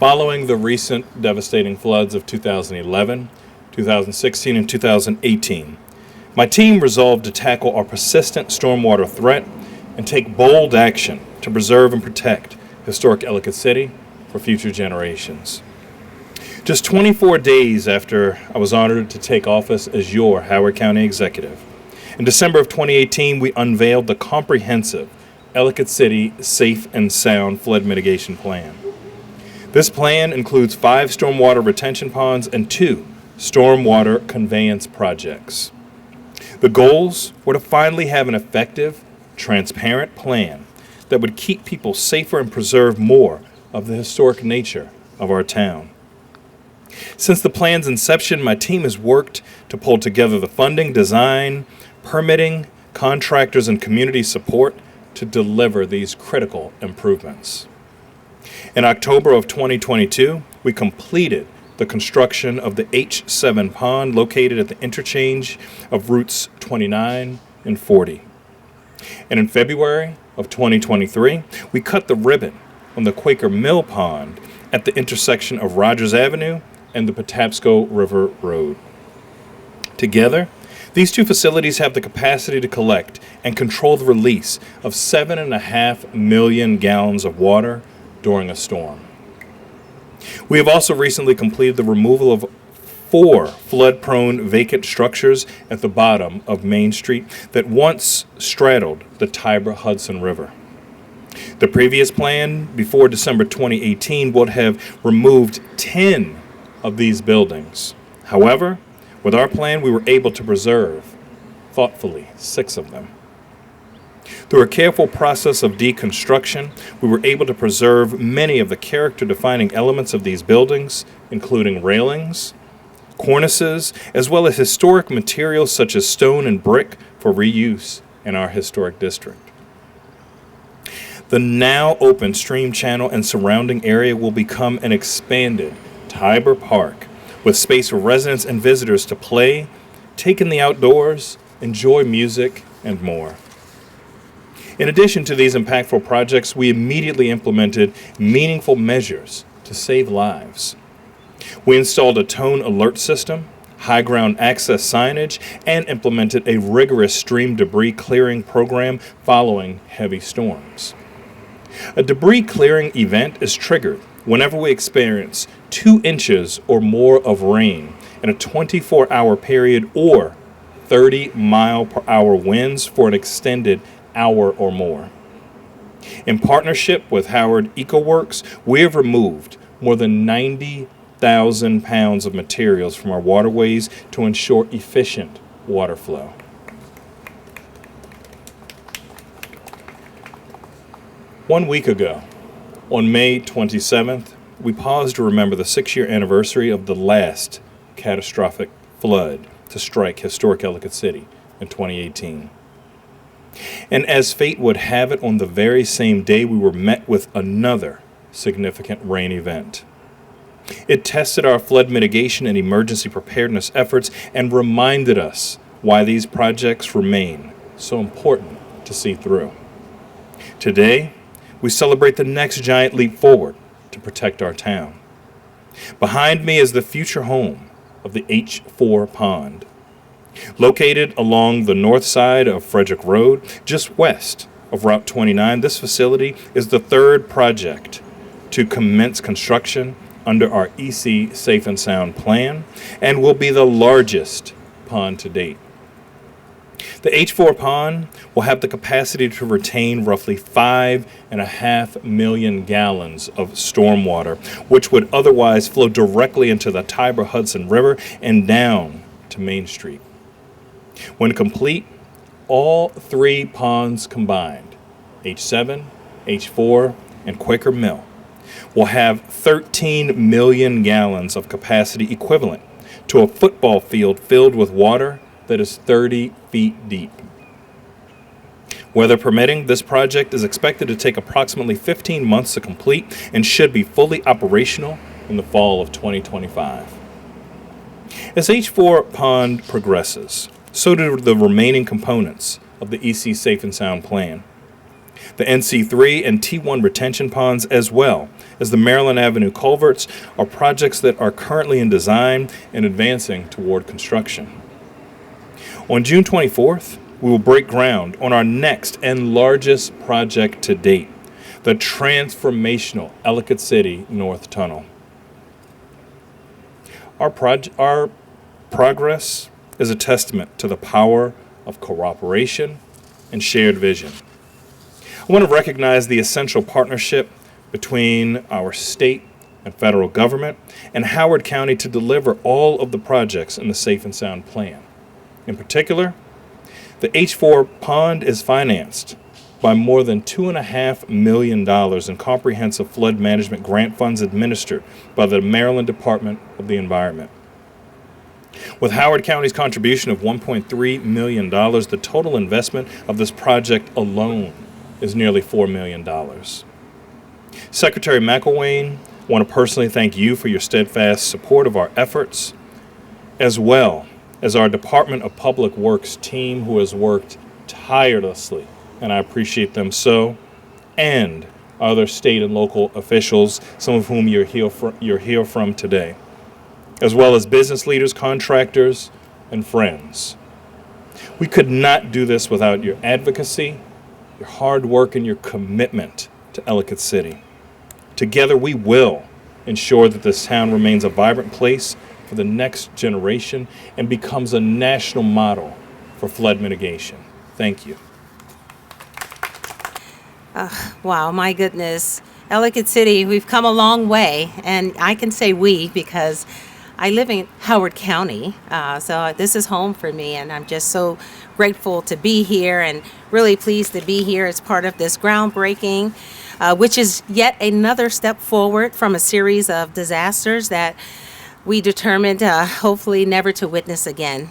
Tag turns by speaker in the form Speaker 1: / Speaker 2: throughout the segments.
Speaker 1: Following the recent devastating floods of 2011, 2016, and 2018, my team resolved to tackle our persistent stormwater threat and take bold action to preserve and protect historic Ellicott City for future generations. Just 24 days after I was honored to take office as your Howard County Executive, in December of 2018, we unveiled the comprehensive Ellicott City Safe and Sound Flood Mitigation Plan. This plan includes 5 stormwater retention ponds and 2 stormwater conveyance projects. The goals were to finally have an effective, transparent plan that would keep people safer and preserve more of the historic nature of our town. Since the plan's inception, my team has worked to pull together the funding, design, permitting, contractors, and community support to deliver these critical improvements. In October of 2022, we completed the construction of the H7 pond located at the interchange of routes 29 and 40. And in February of 2023, we cut the ribbon on the Quaker Mill pond at the intersection of Rogers Avenue and the Patapsco River Road. Together, these 2 facilities have the capacity to collect and control the release of 7.5 million gallons of water during a storm. We have also recently completed the removal of 4 flood-prone vacant structures at the bottom of Main Street that once straddled the Tiber-Hudson River. The previous plan, before December 2018, would have removed 10 of these buildings. However, with our plan, we were able to preserve, thoughtfully, 6 of them. Through a careful process of deconstruction, we were able to preserve many of the character-defining elements of these buildings, including railings, cornices, as well as historic materials such as stone and brick for reuse in our historic district. The now open stream channel and surrounding area will become an expanded Tiber Park with space for residents and visitors to play, take in the outdoors, enjoy music, and more. In addition to these impactful projects, we immediately implemented meaningful measures to save lives. We installed a tone alert system, high ground access signage, and implemented a rigorous stream debris clearing program following heavy storms. A debris clearing event is triggered whenever we experience 2 inches or more of rain in a 24-hour period or 30-mile-per-hour winds for an extended hour or more. In partnership with Howard EcoWorks, we have removed more than 90,000 pounds of materials from our waterways to ensure efficient water flow. One week ago, on May 27th, we paused to remember the 6-year anniversary of the last catastrophic flood to strike historic Ellicott City in 2018. And as fate would have it, on the very same day, we were met with another significant rain event. It tested our flood mitigation and emergency preparedness efforts and reminded us why these projects remain so important to see through. Today, we celebrate the next giant leap forward to protect our town. Behind me is the future home of the H4 pond. Located along the north side of Frederick Road, just west of Route 29, this facility is the 3rd project to commence construction under our EC Safe and Sound plan and will be the largest pond to date. The H4 pond will have the capacity to retain roughly 5.5 million gallons of stormwater, which would otherwise flow directly into the Tiber-Hudson River and down to Main Street. When complete, all 3 ponds combined, H7, H4, and Quaker Mill, will have 13 million gallons of capacity equivalent to a football field filled with water that is 30 feet deep. Weather permitting, this project is expected to take approximately 15 months to complete and should be fully operational in the fall of 2025. As H4 pond progresses, so do the remaining components of the EC Safe and Sound plan. The NC3 and T1 retention ponds, as well as the Maryland Avenue culverts are projects that are currently in design and advancing toward construction. On June 24th, we will break ground on our next and largest project to date, the transformational Ellicott City North Tunnel. Our progress is a testament to the power of cooperation and shared vision. I want to recognize the essential partnership between our state and federal government and Howard County to deliver all of the projects in the Safe and Sound Plan. In particular, the H4 pond is financed by more than $2.5 million in comprehensive flood management grant funds administered by the Maryland Department of the Environment. With Howard County's contribution of $1.3 million, the total investment of this project alone is nearly $4 million. Secretary McElwain, I want to personally thank you for your steadfast support of our efforts, as well as our Department of Public Works team who has worked tirelessly, and I appreciate them so, and other state and local officials, some of whom you're here from today, as well as business leaders, contractors, and friends. We could not do this without your advocacy, your hard work, and your commitment to Ellicott City. Together, we will ensure that this town remains a vibrant place for the next generation and becomes a national model for flood mitigation. Thank you.
Speaker 2: Wow, my goodness. Ellicott City, we've come a long way, and I can say we because I live in Howard County, so this is home for me, and I'm just so grateful to be here and really pleased to be here as part of this groundbreaking, which is yet another step forward from a series of disasters that we determined hopefully never to witness again.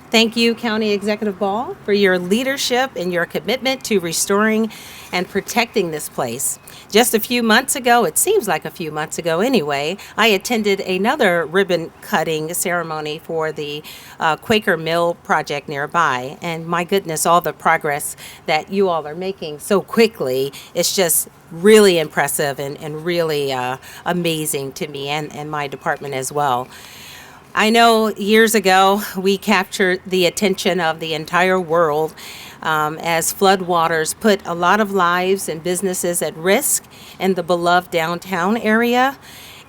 Speaker 2: Thank you, County Executive Ball, for your leadership and your commitment to restoring and protecting this place. Just a few months ago, it seems like a few months ago anyway, I attended another ribbon cutting ceremony for the Quaker Mill project nearby. And my goodness, all the progress that you all are making so quickly, it's just really impressive and really amazing to me and my department as well. I know years ago we captured the attention of the entire world as floodwaters put a lot of lives and businesses at risk in the beloved downtown area,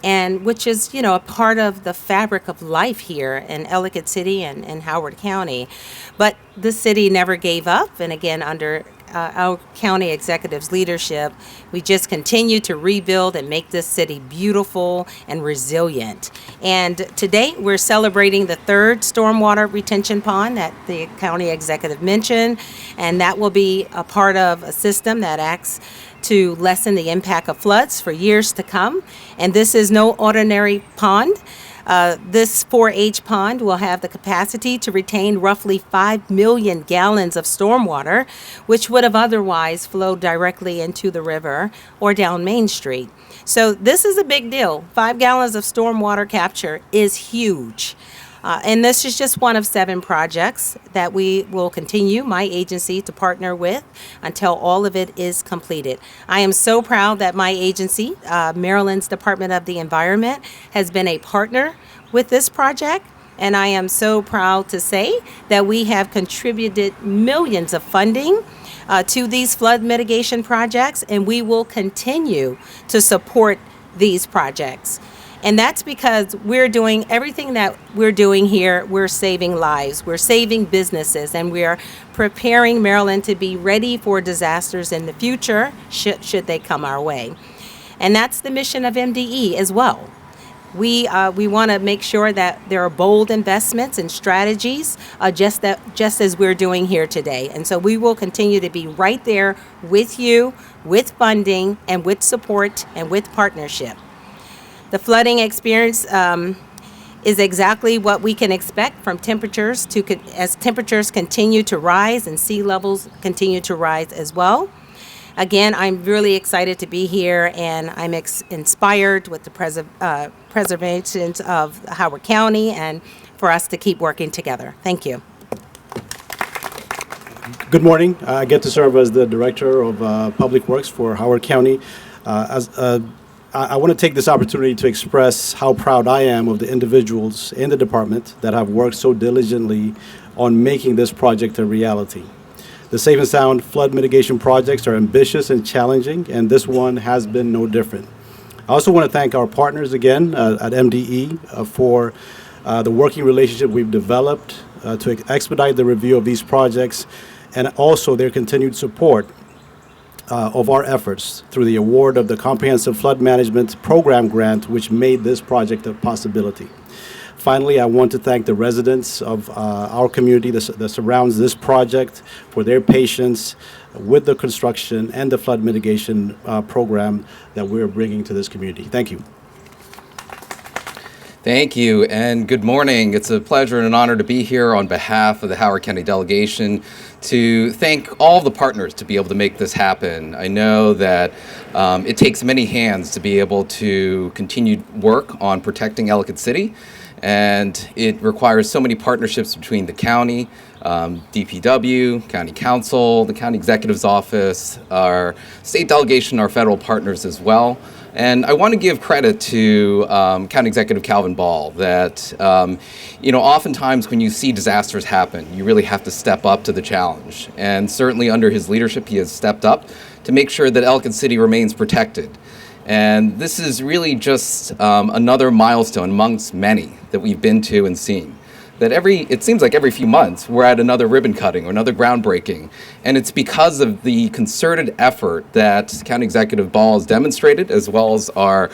Speaker 2: and which is, a part of the fabric of life here in Ellicott City and Howard County. But the city never gave up, and again, under our county executive's leadership, we just continue to rebuild and make this city beautiful and resilient. And today we're celebrating the third stormwater retention pond that the county executive mentioned, and that will be a part of a system that acts to lessen the impact of floods for years to come. And this is no ordinary pond. This 4H pond will have the capacity to retain roughly 5 million gallons of stormwater, which would have otherwise flowed directly into the river or down Main Street. So this is a big deal. 5 gallons of stormwater capture is huge. And this is just one of 7 projects that we will continue, my agency, to partner with until all of it is completed. I am so proud that my agency, Maryland's Department of the Environment, has been a partner with this project. And I am so proud to say that we have contributed millions of funding to these flood mitigation projects, and we will continue to support these projects. And that's because we're doing everything that we're doing here. We're saving lives, we're saving businesses, and we're preparing Maryland to be ready for disasters in the future should they come our way. And that's the mission of MDE as well. We want to make sure that there are bold investments and strategies, just as we're doing here today. And so we will continue to be right there with you, with funding and with support and with partnership. The flooding experience is exactly what we can expect from temperatures as temperatures continue to rise and sea levels continue to rise as well. Again, I'm really excited to be here, and I'm inspired with the preservation of Howard County and for us to keep working together. Thank you.
Speaker 3: Good morning. I get to serve as the Director of Public Works for Howard County. I want to take this opportunity to express how proud I am of the individuals in the department that have worked so diligently on making this project a reality. The Safe and Sound flood mitigation projects are ambitious and challenging, and this one has been no different. I also want to thank our partners again at MDE for the working relationship we've developed to expedite the review of these projects, and also their continued support of our efforts through the award of the Comprehensive Flood Management Program Grant, which made this project a possibility. Finally, I want to thank the residents of our community that surrounds this project for their patience with the construction and the flood mitigation program that we're bringing to this community. Thank you.
Speaker 4: Thank you, and good morning. It's a pleasure and an honor to be here on behalf of the Howard County delegation to thank all the partners to be able to make this happen. I know that it takes many hands to be able to continue work on protecting Ellicott City, and it requires so many partnerships between the county, DPW, County Council, the County Executive's Office, our state delegation, our federal partners as well. And I want to give credit to County Executive Calvin Ball that, oftentimes when you see disasters happen, you really have to step up to the challenge. And certainly under his leadership, he has stepped up to make sure that Ellicott City remains protected. And this is really just another milestone amongst many that we've been to and seen. That it seems like every few months we're at another ribbon cutting or another groundbreaking. And it's because of the concerted effort that County Executive Ball has demonstrated, as well as our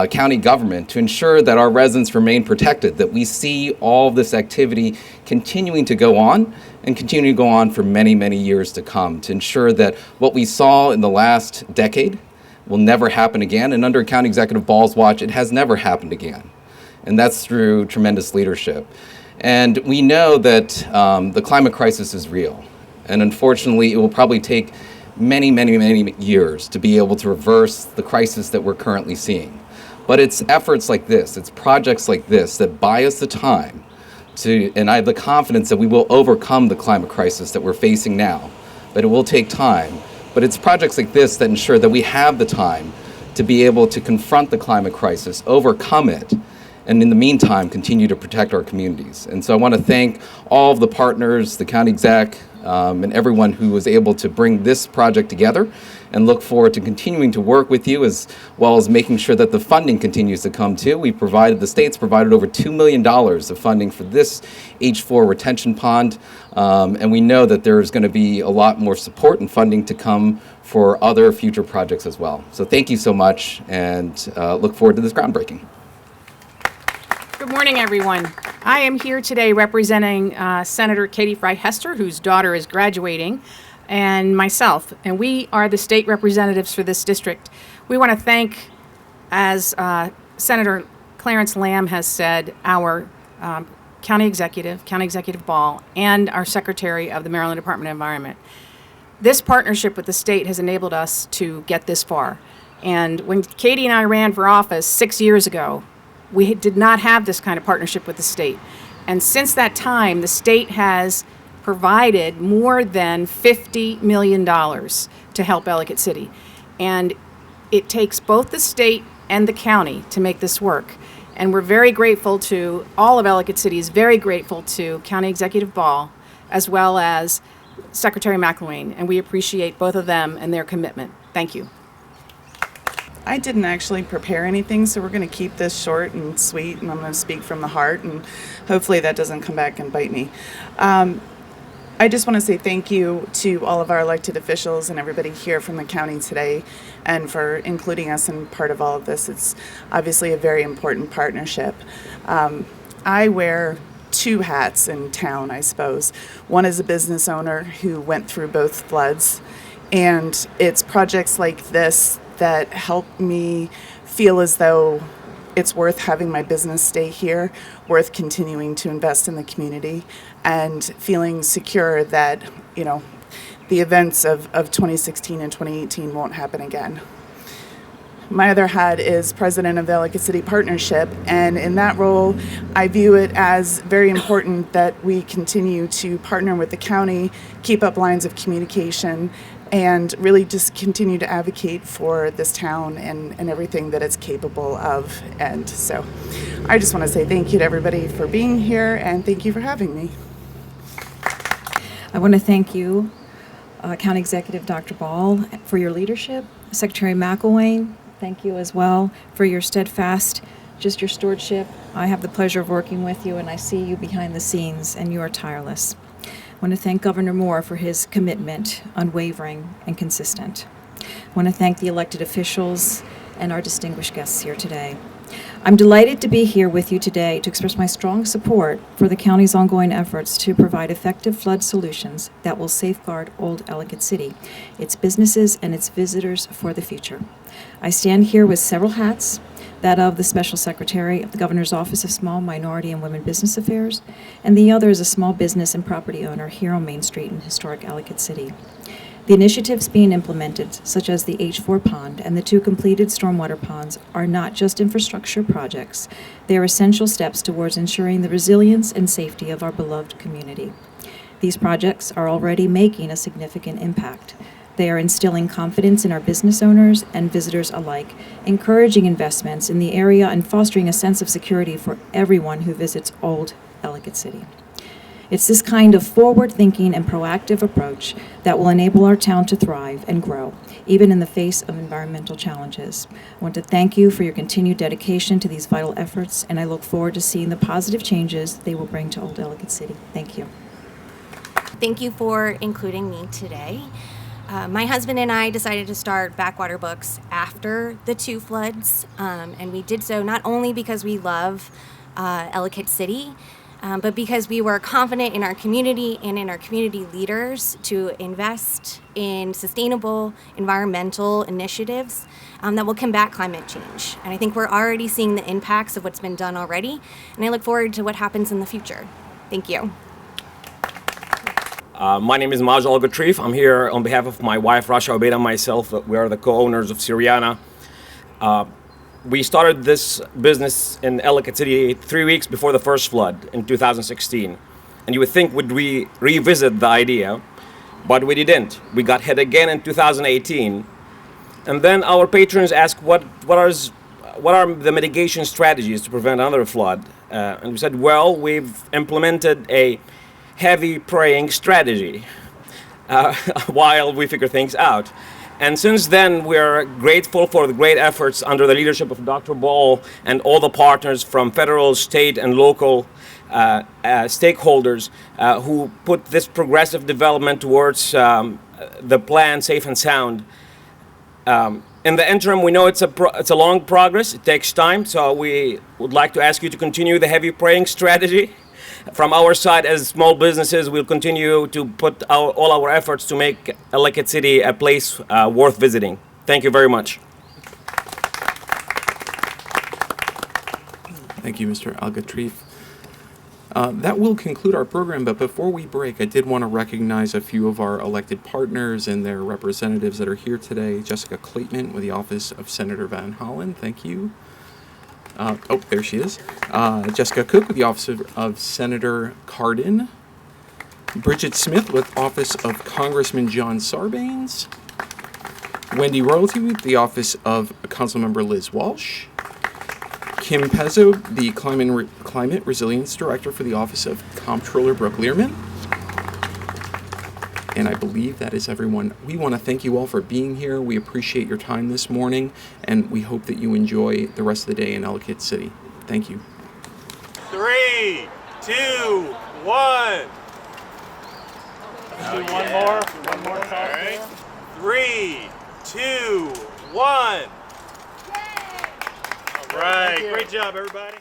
Speaker 4: county government, to ensure that our residents remain protected, that we see all of this activity continuing to go on and continue to go on for many, many years to come, to ensure that what we saw in the last decade will never happen again. And under County Executive Ball's watch, it has never happened again. And that's through tremendous leadership. And we know that the climate crisis is real. And unfortunately, it will probably take many, many, many years to be able to reverse the crisis that we're currently seeing. But it's efforts like this, it's projects like this that buy us the time and I have the confidence that we will overcome the climate crisis that we're facing now. But it will take time. But it's projects like this that ensure that we have the time to be able to confront the climate crisis, overcome it, and in the meantime, continue to protect our communities. And so I want to thank all of the partners, the county exec, and everyone who was able to bring this project together, and look forward to continuing to work with you, as well as making sure that the funding continues to come too. The state's provided over $2 million of funding for this H4 retention pond, and we know that there's going to be a lot more support and funding to come for other future projects as well. So thank you so much, and look forward to this groundbreaking.
Speaker 5: Good morning, everyone. I am here today representing Senator Katie Fry Hester, whose daughter is graduating, and myself. And we are the state representatives for this district. We want to thank, as Senator Clarence Lamb has said, our County Executive Ball, and our Secretary of the Maryland Department of Environment. This partnership with the state has enabled us to get this far. And when Katie and I ran for office 6 years ago, we did not have this kind of partnership with the state. And since that time, the state has provided more than $50 million to help Ellicott City. And it takes both the state and the county to make this work. And we're very grateful to, all of Ellicott City is very grateful to County Executive Ball, as well as Secretary McElwain. And we appreciate both of them and their commitment. Thank you.
Speaker 6: I didn't actually prepare anything, so we're going to keep this short and sweet, and I'm going to speak from the heart, and hopefully that doesn't come back and bite me. I just want to say thank you to all of our elected officials and everybody here from the county today, and for including us in part of all of this. It's obviously a very important partnership. I wear two hats in town, I suppose. One is a business owner who went through both floods, and it's projects like this that help me feel as though it's worth having my business stay here, worth continuing to invest in the community, and feeling secure that, the events of 2016 and 2018 won't happen again. My other hat is president of the Ellicott City Partnership, and in that role, I view it as very important that we continue to partner with the county, keep up lines of communication, and really just continue to advocate for this town and everything that it's capable of. And so I just want to say thank you to everybody for being here, and thank you for having me.
Speaker 7: I want to thank you, County Executive Dr. Ball, for your leadership. Secretary McElwain, thank you as well for your steadfast, just your stewardship. I have the pleasure of working with you, and I see you behind the scenes, and you are tireless. I want to thank Governor Moore for his commitment, unwavering and consistent. I want to thank the elected officials and our distinguished guests here today. I'm delighted to be here with you today to express my strong support for the county's ongoing efforts to provide effective flood solutions that will safeguard Old Ellicott City, its businesses, and its visitors for the future. I stand here with several hats, that of the Special Secretary of the Governor's Office of Small, Minority, and Women Business Affairs, and the other is a small business and property owner here on Main Street in historic Ellicott City. The initiatives being implemented, such as the H4 pond and the 2 completed stormwater ponds, are not just infrastructure projects. They are essential steps towards ensuring the resilience and safety of our beloved community. These projects are already making a significant impact. They are instilling confidence in our business owners and visitors alike, encouraging investments in the area and fostering a sense of security for everyone who visits Old Ellicott City. It's this kind of forward-thinking and proactive approach that will enable our town to thrive and grow, even in the face of environmental challenges. I want to thank you for your continued dedication to these vital efforts, and I look forward to seeing the positive changes they will bring to Old Ellicott City. Thank you.
Speaker 8: Thank you for including me today. My husband and I decided to start Backwater Books after the 2 floods, and we did so not only because we love Ellicott City, but because we were confident in our community and in our community leaders to invest in sustainable environmental initiatives that will combat climate change. And I think we're already seeing the impacts of what's been done already, and I look forward to what happens in the future. Thank you.
Speaker 9: My name is Maj Al-Gatrif. I'm here on behalf of my wife, Rasha Obeid, and myself. We are the co-owners of Syriana. We started this business in Ellicott City 3 weeks before the first flood in 2016. And you would think we'd revisit the idea, but we didn't. We got hit again in 2018. And then our patrons asked what are the mitigation strategies to prevent another flood? And we said, well, we've implemented a heavy praying strategy while we figure things out. And since then, we're grateful for the great efforts under the leadership of Dr. Ball and all the partners from federal, state, and local stakeholders who put this progressive development towards the plan Safe and Sound. In the interim, we know it's a long progress. It takes time, so we would like to ask you to continue the heavy praying strategy. From our side, as small businesses, we'll continue to put all our efforts to make Ellicott City a place worth visiting. Thank you very much.
Speaker 10: Thank you, Mr. Al-Gatrif. That will conclude our program, but before we break, I did want to recognize a few of our elected partners and their representatives that are here today. Jessica Clayton with the Office of Senator Van Hollen, thank you. There she is. Jessica Cook with the Office of Senator Cardin. Bridget Smith with Office of Congressman John Sarbanes. Wendy Royalty with the Office of Councilmember Liz Walsh. Kim Pezzo, the Climate Resilience Director for the Office of Comptroller Brooke Learman. And I believe that is everyone. We want to thank you all for being here. We appreciate your time this morning, and we hope that you enjoy the rest of the day in Ellicott City. Thank you.
Speaker 11: 3, 2, 1. Let's do one more. One more time. All right. 3, 2, 1. All right. Great job, everybody.